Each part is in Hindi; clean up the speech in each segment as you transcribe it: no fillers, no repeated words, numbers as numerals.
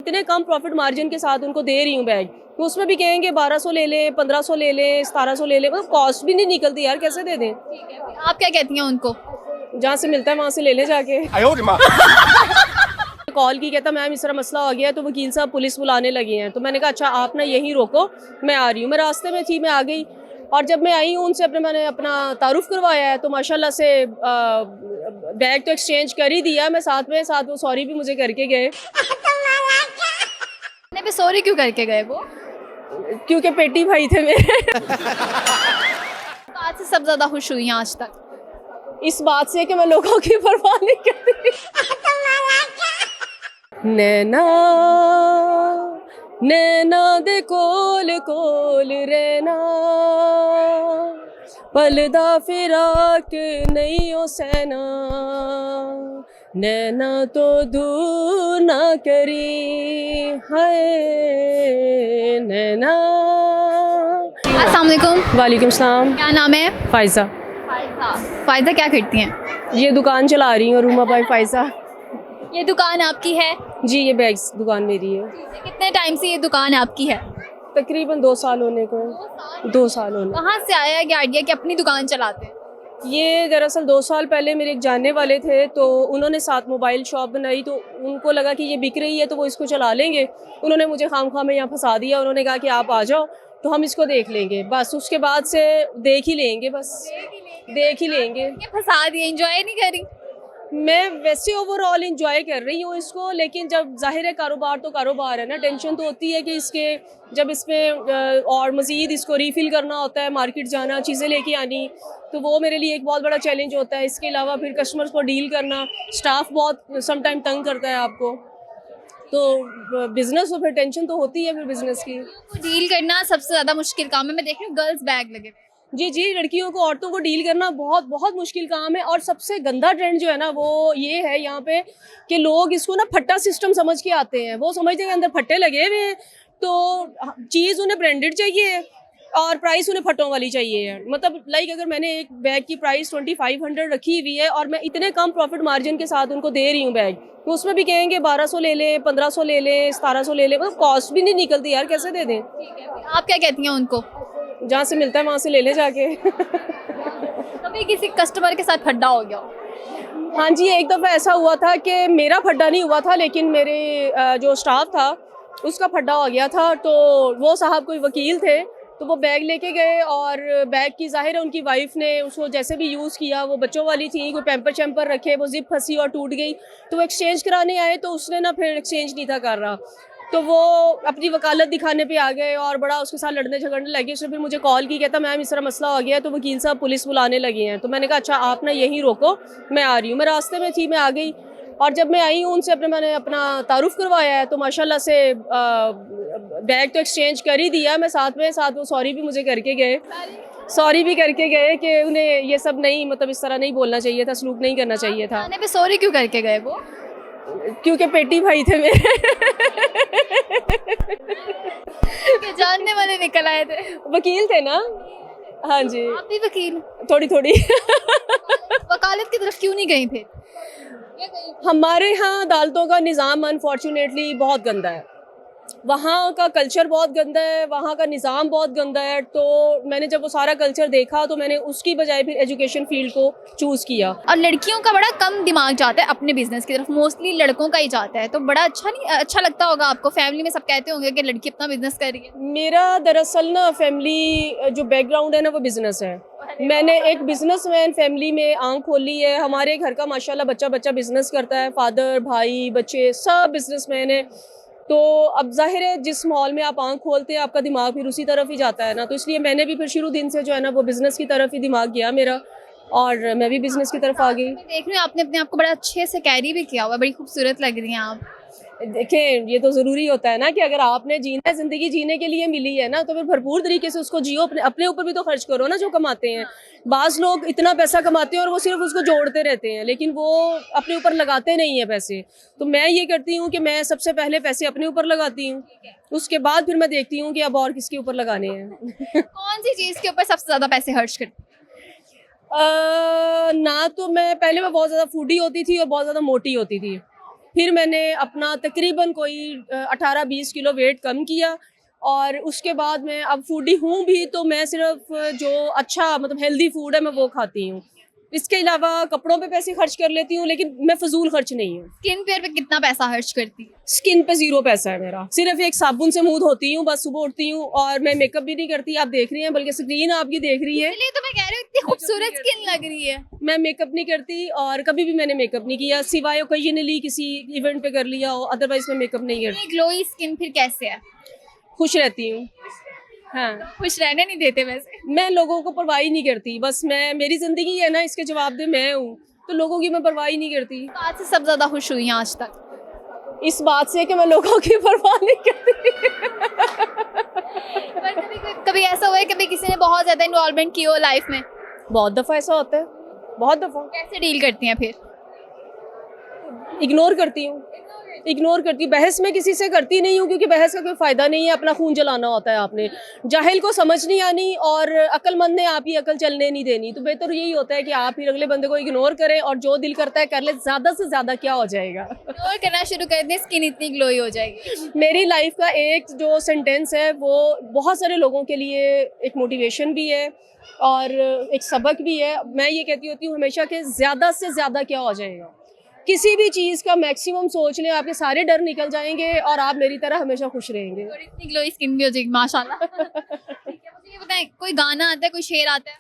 इतने कम प्रॉफिट मार्जिन के साथ उनको दे रही हूँ बैग, तो उसमें भी कहेंगे 1200 ले लें, 1500 ले लें, 1700 ले लें, मतलब कॉस्ट भी नहीं निकलती यार, कैसे दे दें। आप क्या कहती हैं उनको? जहाँ से मिलता है वहाँ से ले ले जाके। कॉल की, कहता मैम इस तरह मसला हो गया है, तो वकील साहब पुलिस बुलाने लगे हैं। तो मैंने कहा अच्छा आप ना यहीं रोको, मैं आ रही हूँ। मैं रास्ते में थी, मैं आ गई, और जब मैं आई हूँ उनसे मैंने अपना तारुफ करवाया है, तो माशाल्लाह से बैग तो एक्सचेंज कर ही दिया। मैं साथ वो सॉरी भी मुझे करके गए। पे सॉरी क्यों करके गए वो? क्योंकि पेटी भाई थे मेरे। बात से सब ज्यादा खुश हुई हैं आज तक? इस बात से कि मैं लोगों की परवाह नहीं करती। नैना नैना दे कोल कोल रहना, पलदा फिराक नहीं ओ सैना, नैना तो दूर ना करी हाय नैना। अस्सलाम वालेकुम। वालेकुम सलाम। क्या नाम है? फायजा। फायदा क्या करती हैं? ये दुकान चला रही हूँ, रूमा बाई फायजा। ये दुकान आपकी है? जी, ये बैग्स दुकान मेरी है। कितने टाइम से ये दुकान आपकी है? तकरीबन 2 साल होने को। 2 साल होने। कहाँ से आया ये आइडिया कि अपनी दुकान चलाते हैं? ये दरअसल 2 साल पहले मेरे एक जानने वाले थे, तो उन्होंने साथ मोबाइल शॉप बनाई, तो उनको लगा कि ये बिक रही है तो वो इसको चला लेंगे। उन्होंने मुझे खामखा में यहाँ फंसा दिया। उन्होंने कहा कि आप आ जाओ तो हम इसको देख लेंगे, बस उसके बाद से देख ही लेंगे, बस देख ही लेंगे। फंसा दिए, एंजॉय नहीं करी? मैं वैसे ओवरऑल इंजॉय कर रही हूँ इसको, लेकिन जब जाहिर है कारोबार तो कारोबार है ना, टेंशन तो होती है कि इसके जब इसमें और मज़ीद इसको रीफ़िल करना होता है, मार्केट जाना, चीज़ें लेके आनी, तो वो मेरे लिए एक बहुत बड़ा चैलेंज होता है। इसके अलावा फिर कस्टमर्स को डील करना, स्टाफ बहुत सम टाइम तंग करता है आपको, तो बिज़नेस और फिर टेंशन तो होती है फिर बिज़नेस की। डील करना सबसे ज़्यादा मुश्किल काम है। मैं देख रही हूँ गर्ल्स बैग लगे। जी जी, लड़कियों को, औरतों को डील करना बहुत बहुत मुश्किल काम है। और सबसे गंदा ट्रेंड जो है ना वो ये है यहाँ पे कि लोग इसको ना फट्टा सिस्टम समझ के आते हैं। वो समझते हैं कि अंदर फट्टे लगे हुए हैं, तो चीज़ उन्हें ब्रांडेड चाहिए और प्राइस उन्हें फटों वाली चाहिए है। मतलब लाइक अगर मैंने एक बैग की प्राइस 2500 रखी हुई है और मैं इतने कम प्रॉफिट मार्जिन के साथ उनको दे रही हूँ बैग, तो उसमें भी कहेंगे 1200 ले लें, 1500 ले लें, 1700 ले लें, मतलब कॉस्ट भी नहीं निकलती यार, कैसे दे दें। आप क्या कहती हैं उनको? जहाँ से मिलता है वहाँ से ले ले जाके। कभी किसी कस्टमर के साथ फड्डा हो गया? हाँ जी, एक दफ़ा ऐसा हुआ था कि मेरा फड्डा नहीं हुआ था, लेकिन मेरे जो स्टाफ था उसका फड्डा हो गया था। तो वो साहब कोई वकील थे, तो वो बैग लेके गए और बैग की ज़ाहिर है उनकी वाइफ ने उसको जैसे भी यूज़ किया, वो बच्चों वाली थी, कोई पैम्पर शैम्पर रखे, वो जिप फंसी और टूट गई। तो वो एक्सचेंज कराने आए, तो उसने ना फिर एक्सचेंज नहीं था कर रहा, तो वो अपनी वकालत दिखाने पे आ गए और बड़ा उसके साथ लड़ने झगड़ने लगे। उसने फिर मुझे कॉल की, कहता मैम इस तरह मसला हो गया है, तो वकील साहब पुलिस बुलाने लगे हैं। तो मैंने कहा अच्छा आप ना यहीं रोको, मैं आ रही हूँ। मैं रास्ते में थी, मैं आ गई, और जब मैं आई हूँ उनसे मैंने अपना तारुफ करवाया है, तो माशाल्लाह से बैग तो एक्सचेंज कर ही दिया। मैं साथ वो सॉरी भी मुझे करके गए, सॉरी भी करके गए कि उन्हें ये सब नहीं, मतलब इस तरह नहीं बोलना चाहिए था, सलूक नहीं करना चाहिए था। पे सॉरी क्यों करके गए वो? क्योंकि पेटी भाई थे मेरे। जानने वाले निकल आए थे। वकील थे ना। हाँ जी। आप भी वकील? थोड़ी थोड़ी। वकालत की तरफ क्यों नहीं गई थे? हमारे यहाँ अदालतों का निज़ाम अनफॉर्चुनेटली बहुत गंदा है, वहाँ का कल्चर बहुत गंदा है, वहाँ का निज़ाम बहुत गंदा है। तो मैंने जब वो सारा कल्चर देखा तो मैंने उसकी बजाय फिर एजुकेशन फील्ड को चूज़ किया। और लड़कियों का बड़ा कम दिमाग जाता है अपने बिजनेस की तरफ, मोस्टली लड़कों का ही जाता है, तो बड़ा अच्छा लगता होगा आपको। फैमिली में सब कहते होंगे कि लड़की अपना बिजनेस कर रही है। मेरा दरअसल ना फैमिली जो बैकग्राउंड है ना वो बिज़नेस है। मैंने एक बिजनेसमैन फैमिली में आंख खोली है। हमारे घर का माशाल्लाह बच्चा बच्चा बिजनेस करता है, फादर भाई बच्चे सब बिजनेसमैन है। तो अब जाहिर है जिस माहौल में आप आंख खोलते हैं आपका दिमाग फिर उसी तरफ ही जाता है ना, तो इसलिए मैंने भी फिर शुरू दिन से जो है ना वो बिज़नेस की तरफ ही दिमाग गया मेरा, और मैं भी बिज़नेस की तरफ आ गई। देख रही हूँ आपने अपने आप को बड़ा अच्छे से कैरी भी किया हुआ, बड़ी खूबसूरत लग रही हैं आप। देखें ये तो ज़रूरी होता है ना कि अगर आपने जीना है, ज़िंदगी जीने के लिए मिली है ना, तो फिर भरपूर तरीके से उसको जियो। अपने ऊपर भी तो खर्च करो ना जो कमाते हैं। बाज़ लोग इतना पैसा कमाते हैं और वो सिर्फ उसको जोड़ते रहते हैं, लेकिन वो अपने ऊपर लगाते नहीं है पैसे। तो मैं ये करती हूँ कि मैं सबसे पहले पैसे अपने ऊपर लगाती हूँ, उसके बाद फिर मैं देखती हूँ कि अब और किसके ऊपर लगाने हैं। कौन सी चीज़ के ऊपर सबसे ज़्यादा पैसे खर्च करती? ना तो मैं पहले मैं बहुत ज़्यादा फूडी होती थी और बहुत ज़्यादा मोटी होती थी, फिर मैंने अपना तकरीबन कोई 18-20 किलो वेट कम किया, और उसके बाद मैं अब फूडी हूँ भी, तो मैं सिर्फ जो अच्छा मतलब हेल्दी फूड है मैं वो खाती हूँ। इसके अलावा कपड़ों पे पैसे खर्च कर लेती हूँ, लेकिन मैं फजूल खर्च नहीं हूँ। स्किन केयर पे कितना पैसा खर्च करती है? स्किन पे 0 पैसा है मेरा, सिर्फ एक साबुन से मुंह धोती हूँ, बस सुबह उठती हूँ, और मैं मेकअप भी नहीं करती। आप देख रही हैं, बल्कि स्क्रीन आपकी देख रही है, इसलिए तो मैं कह रही हूँ इतनी खूबसूरत स्किन लग रही है। मैं मेकअप नहीं करती, और कभी भी मैंने मेकअप नहीं किया, सिवाय ओकेजनली किसी इवेंट पे कर लिया हो, अदरवाइज मैं मेकअप नहीं करती। ये ग्लोई स्किन फिर कैसे है? खुश रहती हूँ। हाँ, खुश रहने नहीं देते वैसे। मैं लोगों को परवाह ही नहीं करती, बस मैं, मेरी जिंदगी है ना, इसके जवाबदे मैं हूँ, तो लोगों की मैं परवाह ही नहीं करती। बात से सब ज्यादा खुश हुई हैं आज तक? इस बात से कि मैं लोगों की परवाह नहीं करती। पर कभी ऐसा हुआ है कभी किसी ने बहुत ज्यादा इन्वॉल्वमेंट की हो लाइफ में? बहुत दफा ऐसा होता है, बहुत दफा। कैसे डील करती हैं फिर? इग्नोर करती हूँ, इग्नोर करती हूँ। बहस में किसी से करती नहीं हूँ, क्योंकि बहस का कोई फायदा नहीं है, अपना खून जलाना होता है आपने। जाहिल को समझ नहीं आनी, और अक्लमंद ने आप ही अकल चलने नहीं देनी। तो बेहतर यही होता है कि आप ही अगले बंदे को इग्नोर करें, और जो दिल करता है कर ले, ज्यादा से ज्यादा क्या हो जाएगा। इग्नोर करना शुरू कर दें, स्किन इतनी ग्लोई हो जाएगी। मेरी लाइफ का एक जो सेंटेंस है वो बहुत सारे लोगों के लिए एक मोटिवेशन भी है और एक सबक भी है। मैं ये कहती होती हूँ हमेशा कि ज़्यादा से ज़्यादा क्या हो जाएगा। किसी भी चीज़ का मैक्सिमम सोच लें, आपके सारे डर निकल जाएंगे और आप मेरी तरह हमेशा खुश रहेंगे। और इतनी ग्लोई स्किन भी हो जाएगी माशाल्लाह। ठीक है, मुझे ये बताएं, कोई गाना आता है, कोई शेर आता है?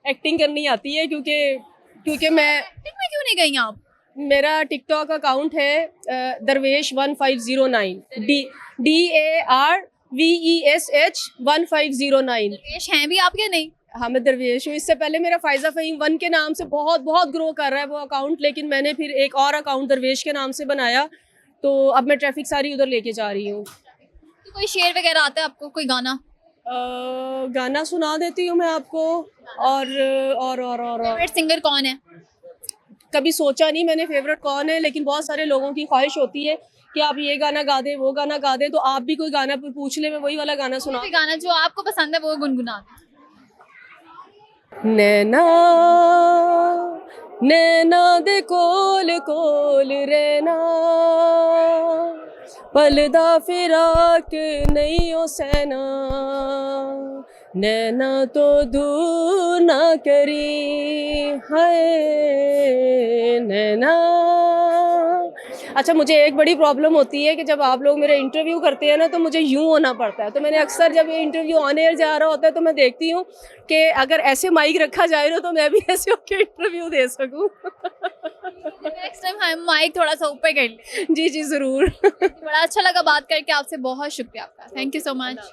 एक्टिंग करनी आती है, क्योंकि मैं, एक्टिंग में क्यों नहीं गई आप? मेरा टिकटॉक अकाउंट है दरवेश 1509, DARVESH 1509। दरवेश हैं भी आप या नहीं? हाँ, मैं दरवेश हूँ। इससे पहले मेरा फ़ायज़ा फ़हीम 1 के नाम से बहुत बहुत ग्रो कर रहा है वो अकाउंट, लेकिन मैंने फिर एक और अकाउंट दरवेश के नाम से बनाया, तो अब मैं ट्रैफिक सारी उधर लेके जा रही हूँ। तो कोई शेर वगैरह आता है आपको, कोई गाना? गाना सुना देती हूँ मैं आपको। और फेवरेट सिंगर कौन है? कभी सोचा नहीं मैंने फेवरेट कौन है, लेकिन बहुत सारे लोगों की ख्वाहिश होती है कि आप ये गाना गा दें, वो गाना गा दें, तो आप भी कोई गाना पूछ ले, मैं वही वाला गाना सुना। कोई गाना जो आपको पसंद है वो गुनगुना दें। नैना नैना दे कोल कोल रहना, पलदा फिराक नहीं ओ सैना, नैना तो दूर ना करी हाय नैना। अच्छा, मुझे एक बड़ी प्रॉब्लम होती है कि जब आप लोग मेरे इंटरव्यू करते हैं ना, तो मुझे यूं होना पड़ता है। तो मैंने अक्सर जब ये इंटरव्यू ऑन एयर जा रहा होता है, तो मैं देखती हूँ कि अगर ऐसे माइक रखा जाए ना, तो मैं भी ऐसे होकर इंटरव्यू दे सकूँ। नेक्स्ट टाइम हम माइक थोड़ा सा ऊपर कर लें। जी जी ज़रूर। बड़ा अच्छा लगा बात करके आपसे, बहुत शुक्रिया आपका, थैंक यू सो मच।